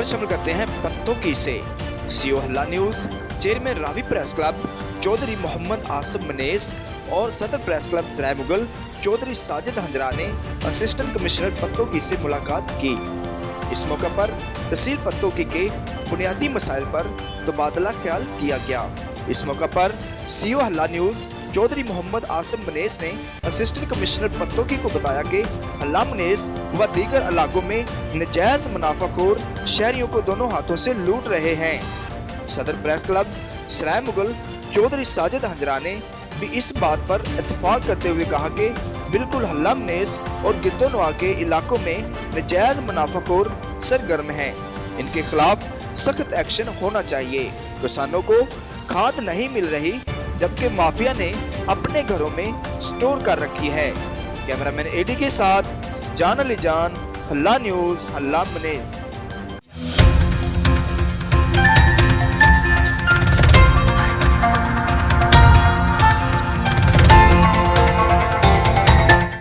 शामिल करते हैं पत्तों की से। CO Halla News, chairman Ravi press club Chaudhry Mohammad Asif Manes और सदर प्रेस क्लब सराय मुगल चौधरी साजिद हंजरा ने असिस्टेंट कमिश्नर पत्तों की से मुलाकात की। इस मौके पर तहसील पत्तों की के बुनियादी मसाइल पर तबादला ख्याल किया गया। इस मौके पर सीओ हल्ला न्यूज चौधरी मोहम्मद आसिफ मनेस ने असिस्टेंट कमिश्नर पत्तों की को बताया कि हल्ला मनेस व दीगर इलाकों में नजायज मुनाफाखोर शहरियों को दोनों हाथों से लूट रहे हैं। सदर प्रेस क्लब सराय मुगल चौधरी साजिद हंजरा ने भी इस बात पर इत्तेफाक करते हुए कहा कि बिल्कुल हल्ला मनेस और गिद्दोनवा के इलाकों में नजायज मुनाफाखोर सरगर्म हैं। इनके खिलाफ सख्त एक्शन होना चाहिए। किसानों को खाद नहीं मिल रही जबकि माफिया ने अपने घरों में स्टोर कर रखी है। कैमरामैन एडी के साथ जान अली जान, हल्ला न्यूज, हल्ला मनेस।